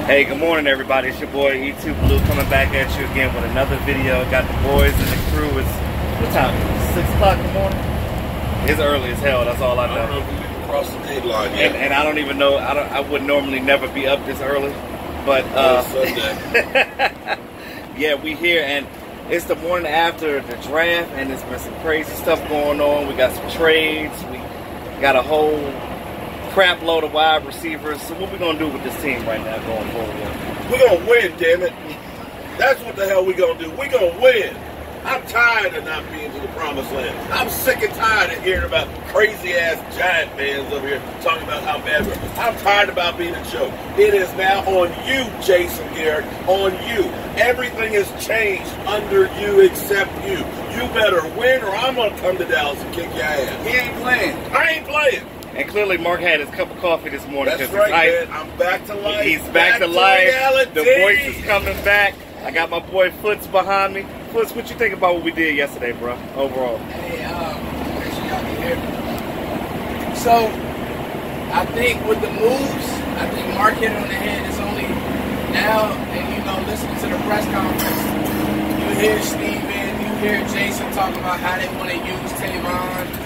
Hey, good morning everybody. It's your boy E2 Blue coming back at you again with another video. Got the boys and the crew. It's what time? 6 o'clock in the morning? It's early as hell, that's all I know. I don't know if we even crossed the deadline yet. And I don't even know, I would normally never be up this early. But yeah, we here and it's the morning after the draft and there's been some crazy stuff going on. We got some trades, we got a whole crap load of wide receivers. So what we gonna do with this team right now going forward? We're gonna win, damn it. That's what the hell we gonna do. We gonna win. I'm tired of not being to the promised land. I'm sick and tired of hearing about crazy ass Giant fans over here talking about how bad we're. I'm tired about being a joke. It is now on you, Jason Garrett, on you. Everything has changed under you except you. You better win or I'm gonna come to Dallas and kick your ass. He ain't playing. I ain't playing. And clearly Mark had his cup of coffee this morning. That's right, man. I'm back to life. He's back to life. Reality. The voice is coming back. I got my boy Foots behind me. Foots, what you think about what we did yesterday, bro, overall? Hey, make sure y'all can hear me. So, I think with the moves, I think Mark hit it on the head. It's only now, and listening to the press conference, you hear Steven, you hear Jason talking about how they want to use Tavon.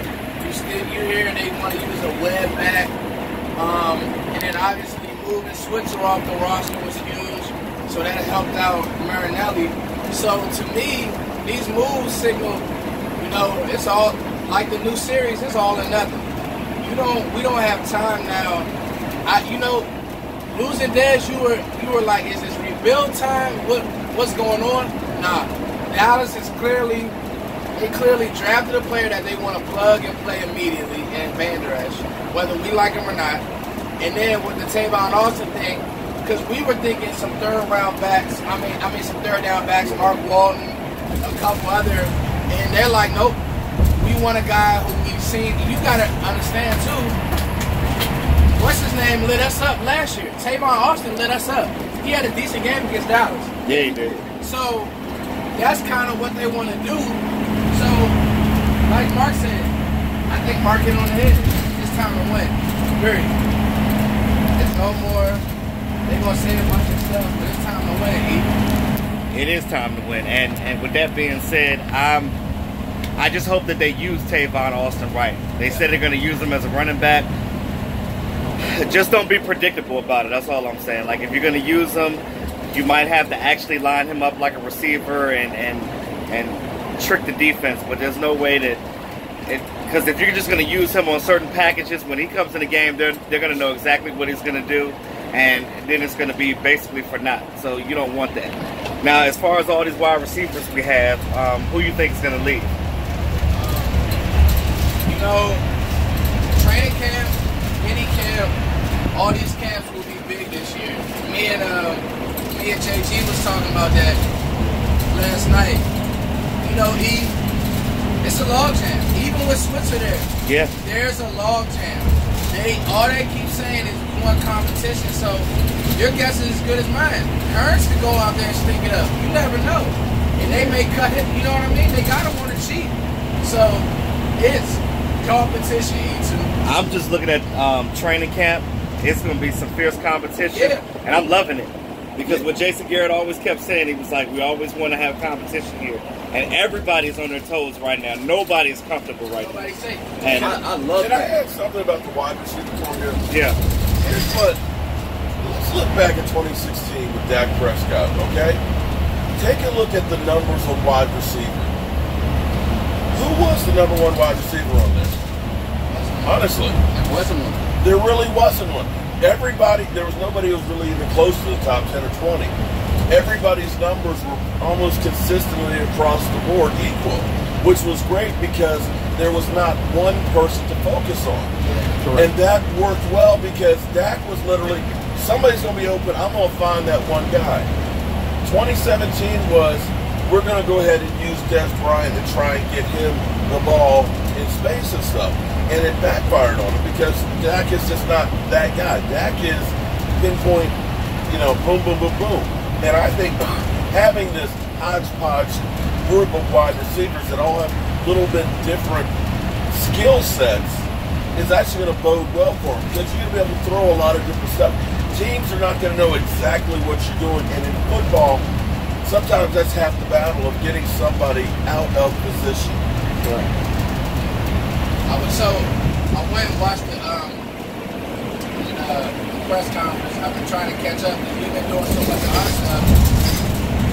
You hear they want to use a web back, and then obviously moving Switzer off the roster was huge, so that helped out Marinelli. So to me, these moves signal, it's all like the new series. It's all or nothing. We don't have time now. Losing Dez, you were like, is this rebuild time? What's going on? Nah, Dallas is clearly. They clearly drafted a player that they want to plug and play immediately in Van Der Esch, whether we like him or not. And then with the Tavon Austin thing, because we were thinking some third down backs, Mark Walton, a couple other, and they're like, nope, we want a guy who we've seen. You got to understand too, what's his name lit us up last year? Tavon Austin lit us up. He had a decent game against Dallas. Yeah, he did. So that's kind of what they want to do. So, like Mark said, I think Mark hit on the head. It's time to win. Period. There's no more. They're going to say a bunch of stuff, but it's time to win. It is time to win. And with that being said, I just hope that they use Tavon Austin right. They said they're going to use him as a running back. Just don't be predictable about it. That's all I'm saying. Like, if you're going to use him, you might have to actually line him up like a receiver and trick the defense, but there's no way that because if you're just going to use him on certain packages, when he comes in the game, they're going to know exactly what he's going to do, and then it's going to be basically for naught. So you don't want that. Now, as far as all these wide receivers we have, who you think is going to lead? Training camp, mini camp, all these camps will be big this year. Me and JG was talking about that last night. It's a log jam. Even with Switzer there, yeah, there's a log jam. All they keep saying is we want competition. So your guess is as good as mine. Hurts could go out there and stink it up. You never know, and they may cut it. You know what I mean? They gotta want to cheat. So it's competition. I'm just looking at training camp. It's going to be some fierce competition, and I'm loving it. Because what Jason Garrett always kept saying, he was like, we always want to have competition here. And everybody's on their toes right now. Nobody's comfortable right now. And I love that. Can I add something about the wide receiver program? Yeah. Here's what. Let's look back at 2016 with Dak Prescott, okay? Take a look at the numbers on wide receiver. Who was the number one wide receiver on this? Honestly. There wasn't one. There really wasn't one. There was nobody who was really even close to the top 10 or 20. Everybody's numbers were almost consistently across the board equal, which was great because there was not one person to focus on. Correct. And that worked well because Dak was literally, somebody's going to be open, I'm going to find that one guy. 2017 was, we're going to go ahead and use Des Bryant to try and get him the ball in space and stuff. And it backfired on him because Dak is just not that guy. Dak is pinpoint, boom, boom, boom, boom. And I think having this hodgepodge group of wide receivers that all have a little bit different skill sets is actually going to bode well for him because you're going to be able to throw a lot of different stuff. teams are not going to know exactly what you're doing. And in football, sometimes that's half the battle of getting somebody out of position. Right. I went and watched the press conference. I've been trying to catch up because we've been doing so much of our stuff.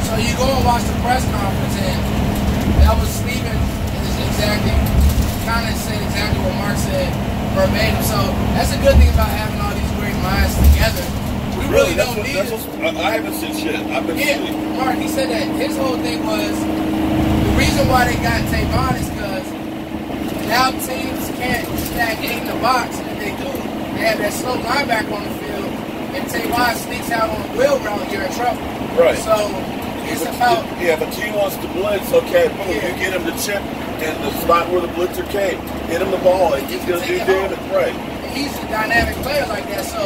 So you go and watch the press conference, and that was Steven kind of said exactly what Mark said verbatim. So that's a good thing about having all these great minds together. We really don't need it. I haven't seen shit. I've been asleep. Mark, he said that his whole thing was the reason why they got Tavon is because now teams can't stack 8 in the box, and if they do, they have that slow linebacker on the field, and Tavon sneaks out on a wheel route, you're in trouble. Right. So it's about... Yeah, if a team wants to blitz, okay, boom, you get him the chip in the spot where the blitzer came. Hit him the ball, and he's going to do damage. Right. He's a dynamic player like that, so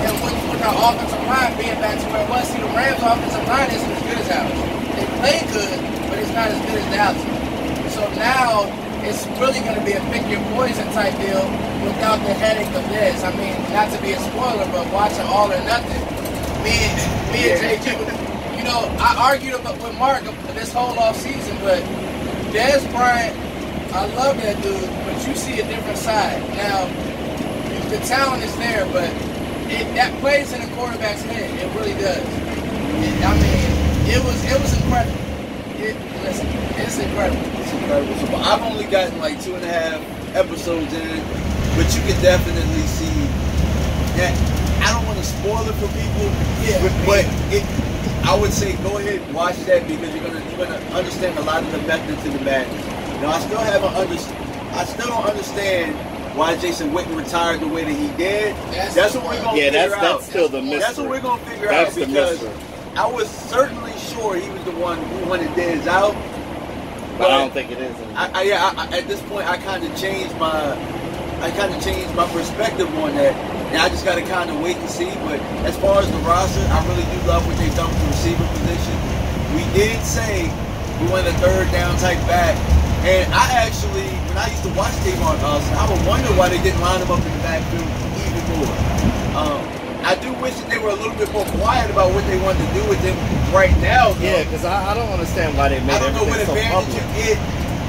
and with our offensive line being back to where it was, see, the Rams' offensive line isn't as good as ours. They play good, but it's not as good as Dallas. So now it's really going to be a pick your poison type deal without the headache of this. I mean, not to be a spoiler, but watching All or Nothing, me and JG, you know, I argued with Mark this whole off season, but Dez Bryant, I love that dude, but you see a different side. Now, the talent is there, but that plays in the quarterback's head. It really does. I mean, it was incredible. Listen, it's incredible. It's incredible. So I've only gotten like 2.5 episodes in, but you can definitely see that. I don't want to spoil it for people, but I would say go ahead and watch that because you're gonna understand a lot of the methods in the madness. Now, I still don't understand why Jason Witten retired the way that he did. That's what we're going to figure out. That's still the mystery. That's what we're going to figure out because I was certainly sure he was the one who wanted Dez out. But I don't think it is. At this point, I kind of changed my perspective on that. And I just got to kind of wait and see. But as far as the roster, I really do love what they've done with the receiver position. We did say we wanted a third down type back. And I actually, when I used to watch Tavon Austin, I would wonder why they didn't line him up in the backfield even more. I do wish that they were a little bit more quiet about what they wanted to do with him right now. Though. Yeah, because I don't understand why they made everything so public. I don't know what advantage you get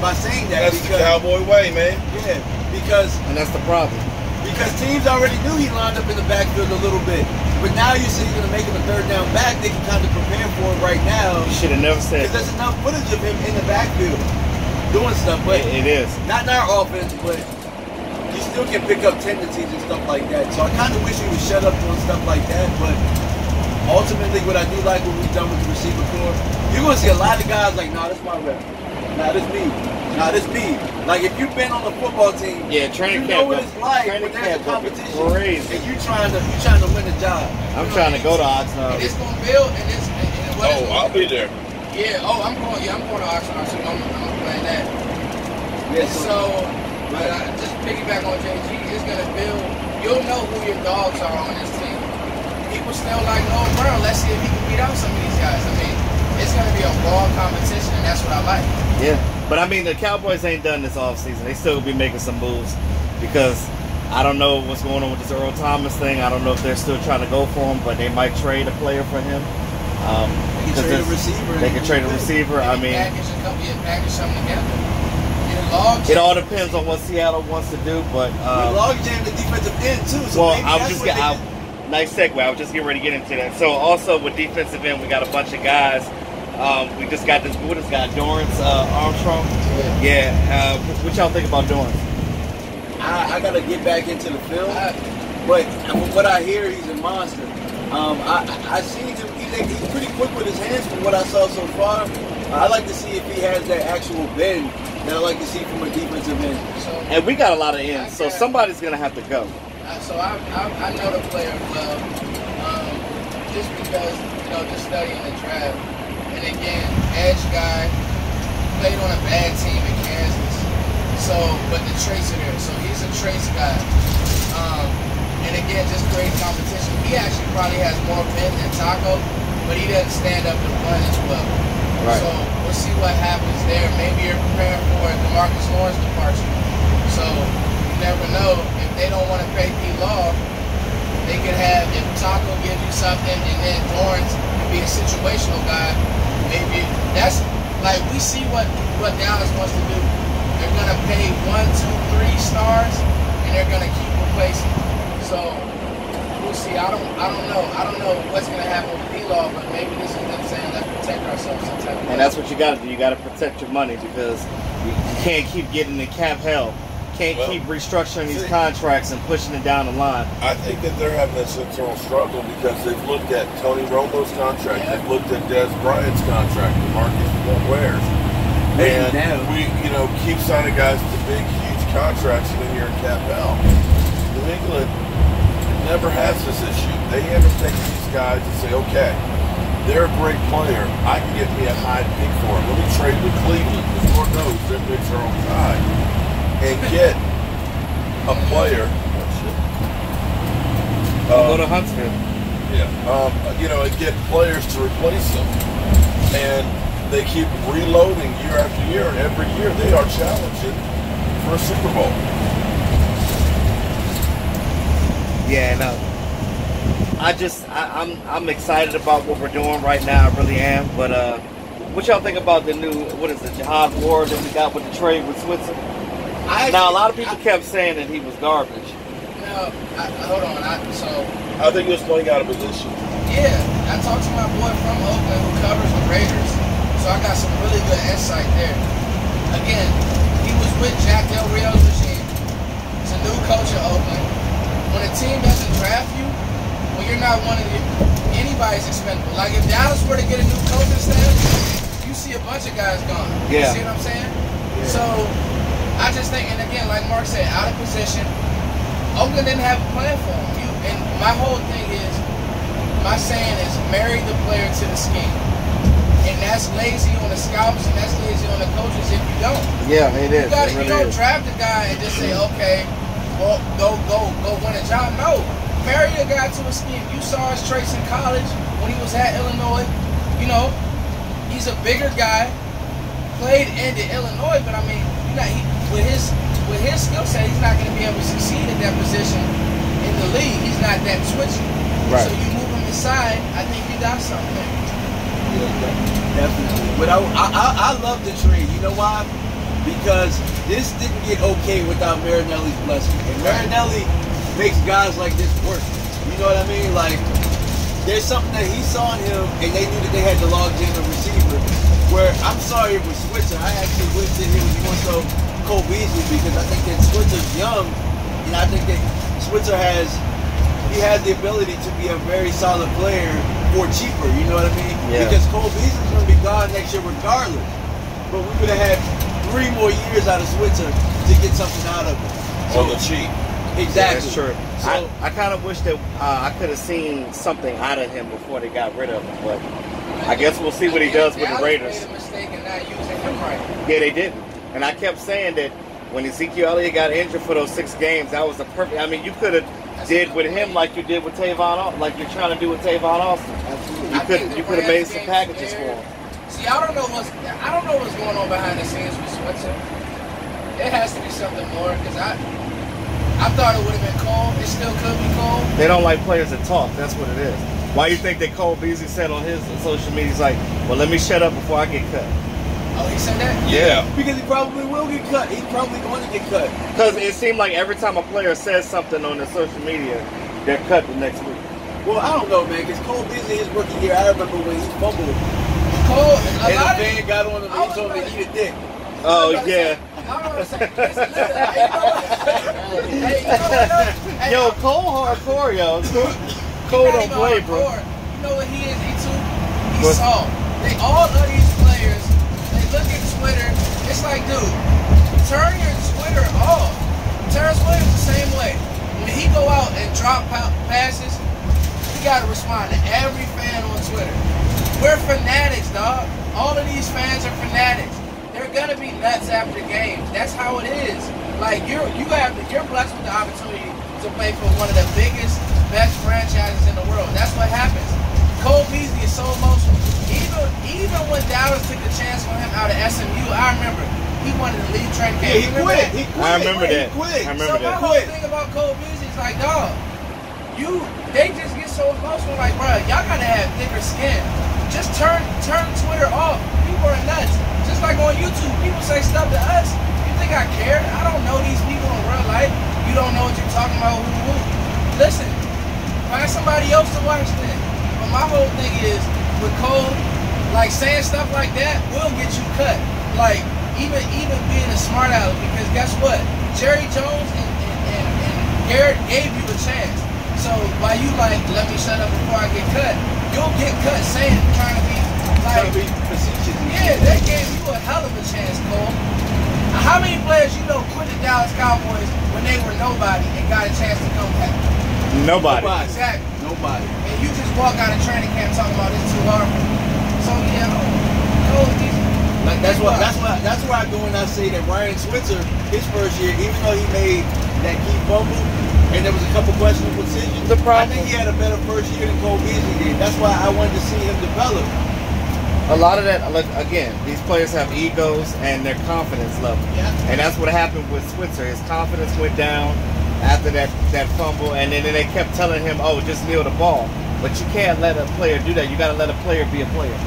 by saying that. That's the cowboy way, man. Yeah, because... And that's the problem. Because teams already knew he lined up in the backfield a little bit. But now you see you're going to make him a third down back, they can kind of prepare for it right now. You should have never said that. Because there's enough footage of him in the backfield doing stuff, but it is not in our offense, but you still can pick up tendencies and stuff like that. So I kind of wish he would shut up doing stuff like that, but ultimately what I do like what we've done with the receiver corps, you're going to see a lot of guys like, nah, this my rep. Nah, this me. Nah, this me. Like if you've been on the football team, training you know what it's like when there's a competition and you're trying to win a job. I'm trying to go to Oxnard. And it's going to build, I'll be there. Yeah, I'm going to Oxnard too. I'm playing that. Yeah, but just piggyback on JG, it's going to build. You'll know who your dogs are on this team. People still like Noah Brown. Let's see if he can beat out some of these guys. I mean, it's going to be a raw competition, and that's what I like. Yeah, but I mean, the Cowboys ain't done this offseason. They still be making some moves because I don't know what's going on with this Earl Thomas thing. I don't know if they're still trying to go for him, but they might trade a player for him. They can trade a receiver. They can trade a receiver. I mean, package something together. It all depends on what Seattle wants to do, but log jam the defensive end too. So well, nice segue. I was just getting ready to get into that. So also with defensive end, we got a bunch of guys. We just got this guy, Dorrance Armstrong. Yeah. What y'all think about Dorrance? I gotta get back into the film, but from what I hear, he's a monster. I seen him. He's pretty quick with his hands from what I saw so far. I like to see if he has that actual bend that I like to see from a defensive end. And we got a lot of ends, so somebody's gonna have to go. So I know the player well, just because just studying the draft. And again, edge guy, played on a bad team in Kansas. So, but the traits are there. So he's a traits guy. And again, just great competition. He actually probably has more bend than Taco, but he doesn't stand up to run as well. Right. So we'll see what happens there. Maybe you're preparing for DeMarcus Lawrence departure. So you never know. If they don't want to pay D-Law, they could have, if Taco gives you something and then Dorrance can be a situational guy, maybe that's like we see what Dallas wants to do. They're gonna pay 1, 2, 3 stars and they're gonna keep replacing. So we'll see. I don't know what's gonna happen with D-Law, but maybe this is them saying let's protect ourselves sometime. And that's what you gotta do. You gotta protect your money because you can't keep getting in cap hell. Can't keep restructuring these contracts and pushing it down the line. I think that they're having this internal struggle because they've looked at Tony Romo's contract, they've looked at Des Bryant's contract, the Marcus Ware's. And we, keep signing guys to big, huge contracts, and then you're in cap hell. New England never has this issue. They never take these guys and say, okay, they're a great player. I can get me a high pick for him. Let me trade with Cleveland because Lord knows their picks are on high. And get a player. Go to Huntsville. Yeah. And get players to replace them. And they keep reloading year after year. And every year they are challenging for a Super Bowl. Yeah, no. I'm excited about what we're doing right now. I really am. But what y'all think about the new, Jihad Ward that we got with the trade with Switzer? Now, a lot of people kept saying that he was garbage. No, hold on. I think he was playing out of position. Yeah, I talked to my boy from Oakland who covers the Raiders, so I got some really good insight there. Again, he was with Jack Del Rio's regime. It's a new coach in Oakland. When a team doesn't draft you, when you're not one of anybody's expendable. Like if Dallas were to get a new coaching staff, you see a bunch of guys gone. Yeah. You see what I'm saying? Yeah. So I just think, and again, like Mark said, out of position. Oakland didn't have a plan for him. And my whole thing is, my saying is, marry the player to the scheme. And that's lazy on the scouts, and that's lazy on the coaches if you don't. Yeah, it is. You don't draft a guy and just say, okay, well, go win a job. No, marry a guy to a scheme. You saw his traits in college when he was at Illinois. He's a bigger guy, played into Illinois, but I mean, with his skill set, he's not going to be able to succeed at that position in the league. He's not that twitchy. Right. So you move him inside, I think you got something there. Yeah, definitely. But I love the trade. You know why? Because this didn't get okay without Marinelli's blessing. And Marinelli makes guys like this work. You know what I mean? Like, there's something that he saw in him, and they knew that they had to log in a receiver. Where, I'm sorry, with Switzer, I actually wish that he was more so Cole Beasley, because I think that Switzer's young, and I think that Switzer has the ability to be a very solid player for cheaper, you know what I mean? Yeah. Because Cole Beasley's going to be gone next year regardless. But we would have had 3 more years out of Switzer to get something out of it. On the cheap. Exactly. That's true. So, I kind of wish that I could have seen something out of him before they got rid of him, but I guess we'll see what he does with the Raiders. They made a mistake in not using him right. Yeah, they didn't. And I kept saying that when Ezekiel Elliott got injured for those 6 games, that was the perfect. I mean, you could have did with him like you did with Tavon, like you're trying to do with Tavon Austin. You could have made some packages for him. See, I don't know what's going on behind the scenes with Switzer. It has to be something more because I thought it would have been Cole. It still could be Cole. They don't like players that talk. That's what it is. Why do you think that Cole Beasley said on his social media? He's like, well, let me shut up before I get cut. Oh, he said that? Yeah. Because he probably will get cut. He's probably going to get cut. Because it seemed like every time a player says something on their social media, they're cut the next week. Well, I don't know, man, because Cole Beasley, his rookie year, I remember when he fumbled. Cole, and a fan got on him and he told him to eat a dick. Oh, yeah. Yo, Cole hardcore, yo. Cole don't play, bro. You know what he is? He's soft. All of these players, they look at Twitter. It's like, dude, turn your Twitter off. Terrence Williams the same way. When he go out and drop passes, he got to respond to every fan on Twitter. We're fanatics, dog. All of these fans are fanatics. They're gonna be nuts after the games. That's how it is. Like you're blessed with the opportunity to play for one of the biggest, best franchises in the world. That's what happens. Cole Beasley is so emotional. Even when Dallas took a chance on him out of SMU, I remember he wanted to leave training camp. Yeah, he quit. I remember that. So my whole thing about Cole Beasley is like, dog, they just get so emotional. Like, bro, y'all gotta have thicker skin. Just turn Twitter off. People are nuts. Just like on YouTube, people say stuff to us. You think I care? I don't know these people in real life. You don't know what you're talking about. Woo. Listen, find somebody else to watch then. But my whole thing is with Cole, like saying stuff like that will get you cut. Like even being a smart aleck, because guess what? Jerry Jones and Garrett gave you a chance. So while you like, let me shut up before I get cut, you'll get cut saying trying to be like facetious. Yeah, they gave you a hell of a chance, Cole. How many players you know quit the Dallas Cowboys when they were nobody and got a chance to come back? Nobody. Exactly. Nobody. And you just walk out of training camp talking about it's too hard for me. So yeah, Cole, like that's where I go and I say that Ryan Switzer, his first year, even though he made that key fumble and there was a couple questionable decisions, I think he had a better first year than Cole Beasley did. That's why I wanted to see him develop. A lot of that, like, again, these players have egos and their confidence level. Yeah. And that's what happened with Switzer. His confidence went down after that fumble, and then they kept telling him, oh, just kneel the ball. But you can't let a player do that. You got to let a player be a player.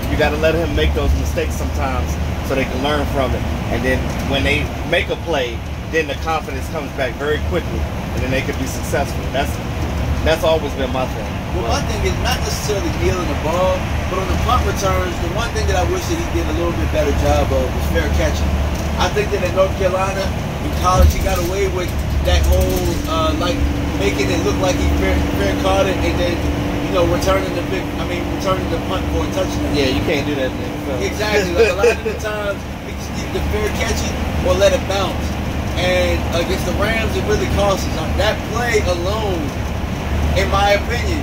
You got to let him make those mistakes sometimes so they can learn from it. And then when they make a play, then the confidence comes back very quickly, and then they can be successful. That's always been my thing. Well, my thing is not necessarily kneeling the ball, but on the punt returns, the one thing that I wish that he did a little bit better job of was fair catching. I think that in North Carolina, in college, he got away with that whole, like, making it look like he fair caught it, and then, you know, returning the punt for a touchdown. Yeah, you can't do that in the NFL. Exactly. Like, a lot of the times, he just needed to fair catch it or let it bounce. And against the Rams, it really cost us. That play alone, in my opinion,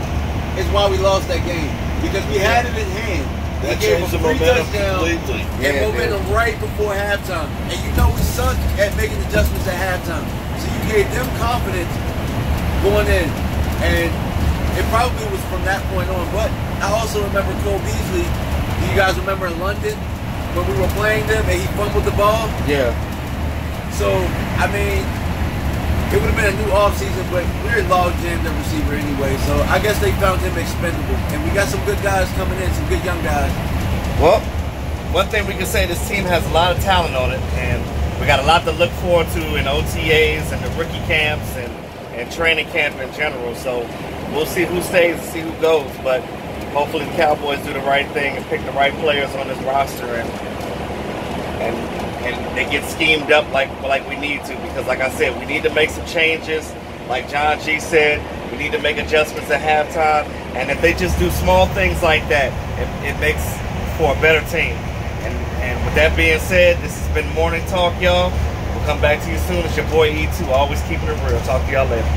is why we lost that game. Because we had it in hand. That He gave changed a the free momentum touchdown completely. and momentum right before halftime. And you know we suck at making adjustments at halftime. So you gave them confidence going in. And it probably was from that point on. But I also remember Cole Beasley. Do you guys remember in London when we were playing them and he fumbled the ball? Yeah. So, I mean, it would have been a new offseason, but we're log jammed at receiver anyway. So I guess they found him expendable. And we got some good guys coming in, some good young guys. Well, one thing we can say, this team has a lot of talent on it, and we got a lot to look forward to in OTAs and the rookie camps and training camp in general. So we'll see who stays and see who goes. But hopefully the Cowboys do the right thing and pick the right players on this roster and they get schemed up like we need to, because like I said, we need to make some changes. Like John G said, we need to make adjustments at halftime, and if they just do small things like that, it makes for a better team. And with that being said, this has been Morning Talk, y'all. We'll come back to you soon. It's your boy E2, always keeping it real. Talk to y'all later.